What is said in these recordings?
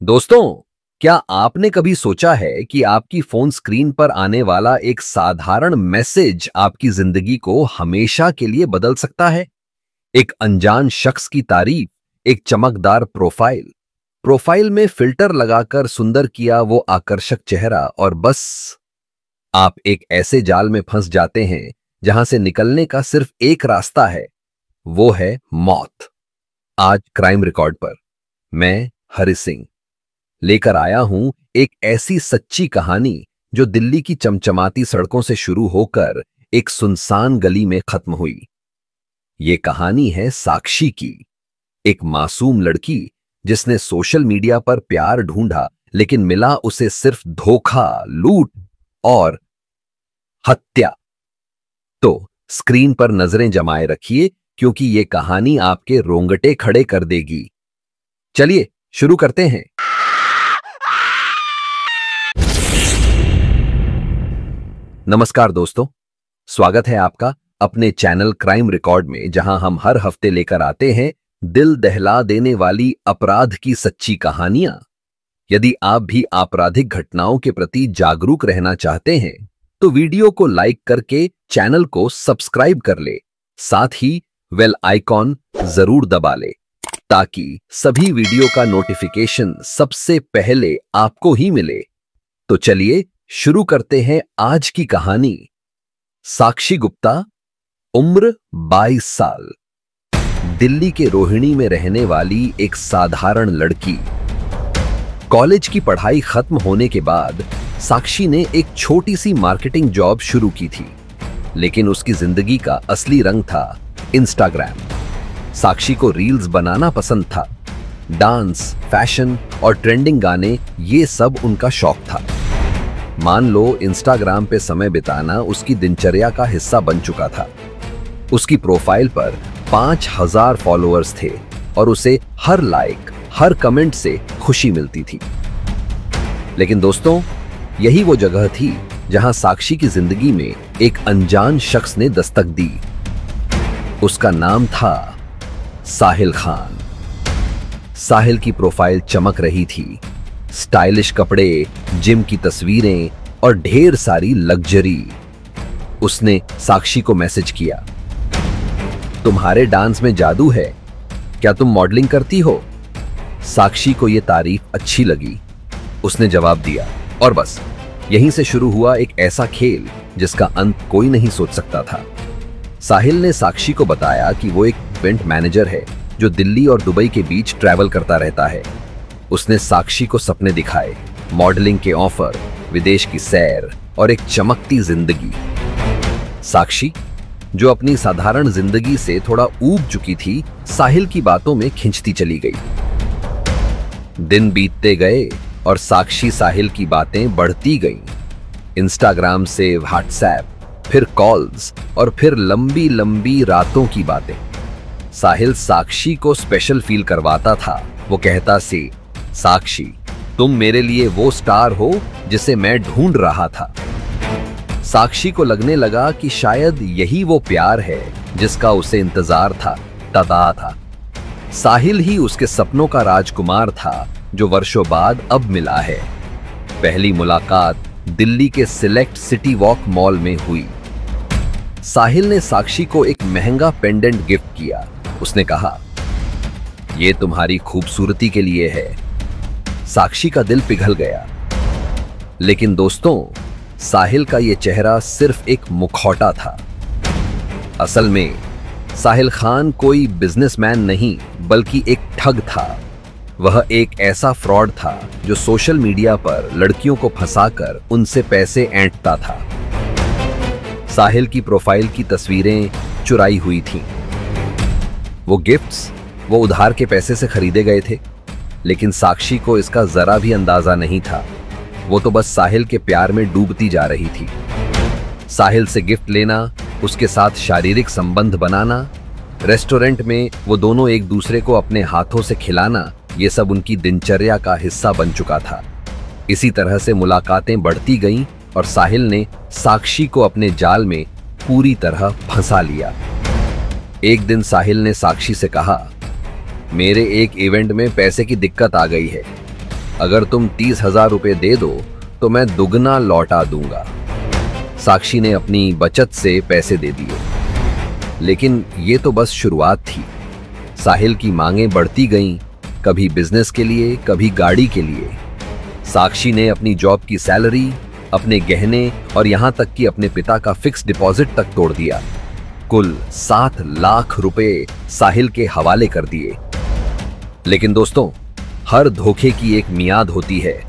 दोस्तों, क्या आपने कभी सोचा है कि आपकी फोन स्क्रीन पर आने वाला एक साधारण मैसेज आपकी जिंदगी को हमेशा के लिए बदल सकता है? एक अनजान शख्स की तारीफ, एक चमकदार प्रोफाइल, प्रोफाइल में फिल्टर लगाकर सुंदर किया वो आकर्षक चेहरा और बस आप एक ऐसे जाल में फंस जाते हैं जहां से निकलने का सिर्फ एक रास्ता है, वो है मौत। आज क्राइम रिकॉर्ड पर मैं हरि सिंह लेकर आया हूं एक ऐसी सच्ची कहानी जो दिल्ली की चमचमाती सड़कों से शुरू होकर एक सुनसान गली में खत्म हुई। ये कहानी है साक्षी की, एक मासूम लड़की जिसने सोशल मीडिया पर प्यार ढूंढा लेकिन मिला उसे सिर्फ धोखा, लूट और हत्या। तो स्क्रीन पर नजरें जमाए रखिए क्योंकि ये कहानी आपके रोंगटे खड़े कर देगी। चलिए शुरू करते हैं। नमस्कार दोस्तों, स्वागत है आपका अपने चैनल क्राइम रिकॉर्ड में, जहां हम हर हफ्ते लेकर आते हैं दिल दहला देने वाली अपराध की सच्ची कहानियां। यदि आप भी आपराधिक घटनाओं के प्रति जागरूक रहना चाहते हैं तो वीडियो को लाइक करके चैनल को सब्सक्राइब कर ले, साथ ही बेल आइकॉन जरूर दबा ले ताकि सभी वीडियो का नोटिफिकेशन सबसे पहले आपको ही मिले। तो चलिए शुरू करते हैं आज की कहानी। साक्षी गुप्ता, उम्र 22 साल, दिल्ली के रोहिणी में रहने वाली एक साधारण लड़की। कॉलेज की पढ़ाई खत्म होने के बाद साक्षी ने एक छोटी सी मार्केटिंग जॉब शुरू की थी, लेकिन उसकी जिंदगी का असली रंग था इंस्टाग्राम। साक्षी को रील्स बनाना पसंद था। डांस, फैशन और ट्रेंडिंग गाने, ये सब उनका शौक था। मान लो इंस्टाग्राम पे समय बिताना उसकी दिनचर्या का हिस्सा बन चुका था। उसकी प्रोफाइल पर 5000 फॉलोअर्स थे और उसे हर लाइक, हर कमेंट से खुशी मिलती थी। लेकिन दोस्तों, यही वो जगह थी जहां साक्षी की जिंदगी में एक अनजान शख्स ने दस्तक दी। उसका नाम था साहिल खान। साहिल की प्रोफाइल चमक रही थी। स्टाइलिश कपड़े, जिम की तस्वीरें और ढेर सारी लग्जरी। उसने साक्षी को मैसेज किया, तुम्हारे डांस में जादू है, क्या तुम मॉडलिंग करती हो? साक्षी को यह तारीफ अच्छी लगी। उसने जवाब दिया और बस यहीं से शुरू हुआ एक ऐसा खेल जिसका अंत कोई नहीं सोच सकता था। साहिल ने साक्षी को बताया कि वो एक इवेंट मैनेजर है जो दिल्ली और दुबई के बीच ट्रैवल करता रहता है। उसने साक्षी को सपने दिखाए, मॉडलिंग के ऑफर, विदेश की सैर और एक चमकती जिंदगी। साक्षी, जो अपनी साधारण जिंदगी से थोड़ा ऊब चुकी थी, साहिल की बातों में खिंचती चली गई। दिन बीतते गए और साक्षी साहिल की बातें बढ़ती गईं। इंस्टाग्राम से व्हाट्सएप, फिर कॉल्स और फिर लंबी लंबी रातों की बातें। साहिल साक्षी को स्पेशल फील करवाता था। वो कहता सी, साक्षी, तुम मेरे लिए वो स्टार हो जिसे मैं ढूंढ रहा था। साक्षी को लगने लगा कि शायद यही वो प्यार है जिसका उसे इंतजार था, तदा था। साहिल ही उसके सपनों का राजकुमार था जो वर्षों बाद अब मिला है। पहली मुलाकात दिल्ली के सिलेक्ट सिटी वॉक मॉल में हुई। साहिल ने साक्षी को एक महंगा पेंडेंट गिफ्ट किया। उसने कहा, यह तुम्हारी खूबसूरती के लिए है। साक्षी का दिल पिघल गया। लेकिन दोस्तों, साहिल का यह चेहरा सिर्फ एक मुखौटा था। असल में साहिल खान कोई बिजनेसमैन नहीं बल्कि एक ठग था। वह एक ऐसा फ्रॉड था जो सोशल मीडिया पर लड़कियों को फंसाकर उनसे पैसे ऐंठता था। साहिल की प्रोफाइल की तस्वीरें चुराई हुई थीं। वो गिफ्ट्स वो उधार के पैसे से खरीदे गए थे, लेकिन साक्षी को इसका जरा भी अंदाजा नहीं था। वो तो बस साहिल के प्यार में डूबती जा रही थी। साहिल से गिफ्ट लेना, उसके साथ शारीरिक संबंध बनाना, रेस्टोरेंट में वो दोनों एक दूसरे को अपने हाथों से खिलाना, ये सब उनकी दिनचर्या का हिस्सा बन चुका था। इसी तरह से मुलाकातें बढ़ती गईं और साहिल ने साक्षी को अपने जाल में पूरी तरह फंसा लिया। एक दिन साहिल ने साक्षी से कहा, मेरे एक इवेंट में पैसे की दिक्कत आ गई है, अगर तुम 30,000 रुपए दे दो तो मैं दुगना लौटा दूंगा। साक्षी ने अपनी बचत से पैसे दे दिए, लेकिन ये तो बस शुरुआत थी। साहिल की मांगें बढ़ती गईं, कभी बिजनेस के लिए, कभी गाड़ी के लिए। साक्षी ने अपनी जॉब की सैलरी, अपने गहने और यहां तक कि अपने पिता का फिक्स डिपॉजिट तक तोड़ दिया। कुल 7 लाख रुपए साहिल के हवाले कर दिए। लेकिन दोस्तों, हर धोखे की एक मियाद होती है।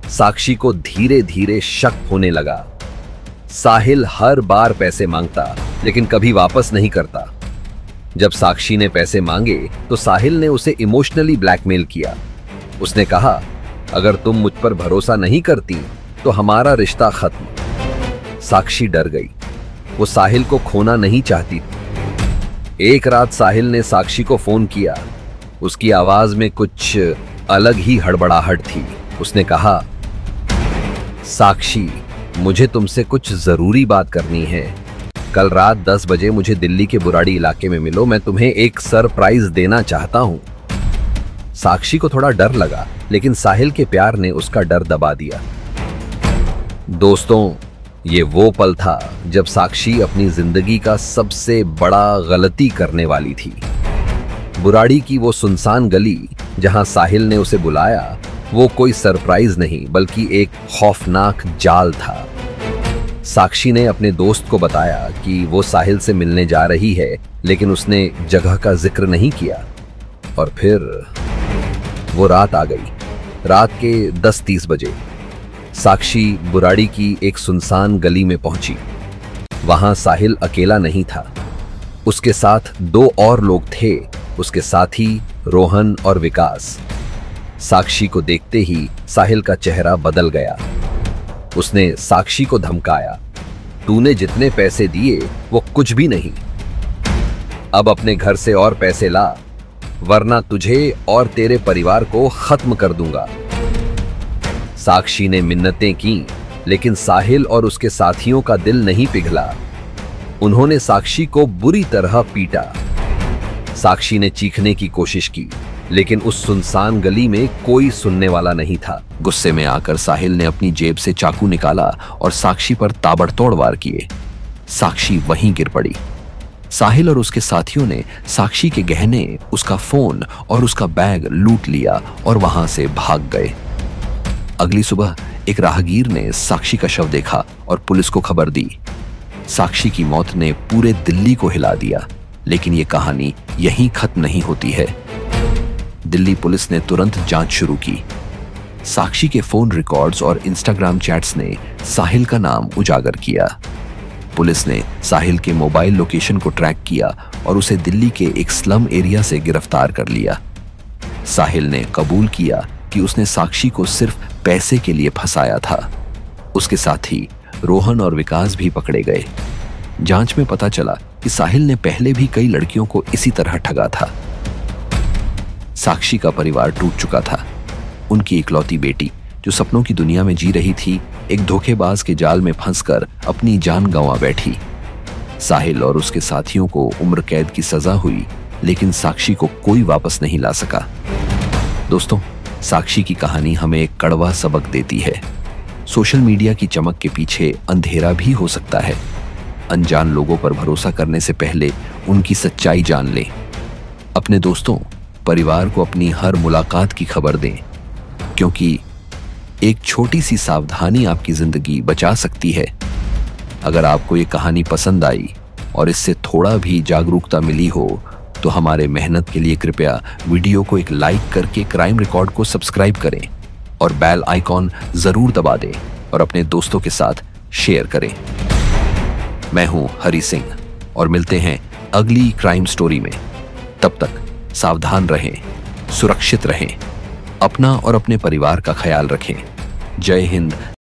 साक्षी को धीरे धीरे शक होने लगा। साहिल हर बार पैसे मांगता, लेकिन कभी वापस नहीं करता। जब साक्षी ने पैसे मांगे तो साहिल ने उसे इमोशनली ब्लैकमेल किया। उसने कहा, अगर तुम मुझ पर भरोसा नहीं करती तो हमारा रिश्ता खत्म। साक्षी डर गई। वो साहिल को खोना नहीं चाहती। एक रात साहिल ने साक्षी को फोन किया। उसकी आवाज में कुछ अलग ही हड़बड़ाहट थी। उसने कहा, साक्षी, मुझे तुमसे कुछ जरूरी बात करनी है। कल रात 10 बजे मुझे दिल्ली के बुराड़ी इलाके में मिलो। मैं तुम्हें एक सरप्राइज देना चाहता हूं। साक्षी को थोड़ा डर लगा, लेकिन साहिल के प्यार ने उसका डर दबा दिया। दोस्तों, ये वो पल था जब साक्षी अपनी जिंदगी का सबसे बड़ा गलती करने वाली थी। बुराड़ी की वो सुनसान गली जहां साहिल ने उसे बुलाया, वो कोई सरप्राइज नहीं बल्कि एक खौफनाक जाल था। साक्षी ने अपने दोस्त को बताया कि वो साहिल से मिलने जा रही है, लेकिन उसने जगह का जिक्र नहीं किया। और फिर वो रात आ गई। रात के 10:30 बजे साक्षी बुराड़ी की एक सुनसान गली में पहुंची। वहां साहिल अकेला नहीं था। उसके साथ 2 और लोग थे, उसके साथी रोहन और विकास। साक्षी को देखते ही साहिल का चेहरा बदल गया। उसने साक्षी को धमकाया, तूने जितने पैसे दिए वो कुछ भी नहीं। अब अपने घर से और पैसे ला, वरना तुझे और तेरे परिवार को खत्म कर दूंगा। साक्षी ने मिन्नतें की, लेकिन साहिल और उसके साथियों का दिल नहीं पिघला। उन्होंने साक्षी को बुरी तरह पीटा। साक्षी ने चीखने की कोशिश की, लेकिन उस सुनसान गली में कोई सुनने वाला नहीं था। गुस्से में आकर साहिल ने अपनी जेब से चाकू निकाला और साक्षी पर ताबड़तोड़ वार किए। साक्षी वहीं गिर पड़ी। साहिल और उसके साथियों ने साक्षी के गहने, उसका फोन और उसका बैग लूट लिया और वहां से भाग गए। अगली सुबह एक राहगीर ने साक्षी का शव देखा और पुलिस को खबर दी। साक्षी की मौत ने पूरे दिल्ली को हिला दिया, लेकिन ये कहानी यहीं खत्म नहीं होती है। दिल्ली पुलिस ने तुरंत जांच शुरू की। साक्षी के फोन रिकॉर्ड्स और इंस्टाग्राम चैट्स ने साहिल का नाम उजागर किया। पुलिस ने साहिल के मोबाइल लोकेशन को ट्रैक किया और उसे दिल्ली के एक स्लम एरिया से गिरफ्तार कर लिया। साहिल ने कबूल किया कि उसने साक्षी को सिर्फ पैसे के लिए फंसाया था। उसके साथी रोहन और विकास भी पकड़े गए। जांच में पता चला कि साहिल ने पहले भी कई लड़कियों को इसी तरह ठगा था। साक्षी का परिवार टूट चुका था। उनकी इकलौती बेटी, जो सपनों की दुनिया में जी रही थी, एक धोखेबाज के जाल में फंसकर अपनी जान गंवा बैठी। साहिल और उसके साथियों को उम्र कैद की सजा हुई, लेकिन साक्षी को कोई वापस नहीं ला सका। दोस्तों, साक्षी की कहानी हमें एक कड़वा सबक देती है। सोशल मीडिया की चमक के पीछे अंधेरा भी हो सकता है। अनजान लोगों पर भरोसा करने से पहले उनकी सच्चाई जान लें। अपने दोस्तों, परिवार को अपनी हर मुलाकात की खबर दें, क्योंकि एक छोटी सी सावधानी आपकी जिंदगी बचा सकती है। अगर आपको ये कहानी पसंद आई और इससे थोड़ा भी जागरूकता मिली हो, तो हमारे मेहनत के लिए कृपया वीडियो को एक लाइक करके क्राइम रिकॉर्ड को सब्सक्राइब करें और बेल आइकॉन जरूर दबा दें और अपने दोस्तों के साथ शेयर करें। मैं हूं हरी सिंह और मिलते हैं अगली क्राइम स्टोरी में। तब तक सावधान रहें, सुरक्षित रहें, अपना और अपने परिवार का ख्याल रखें। जय हिंद,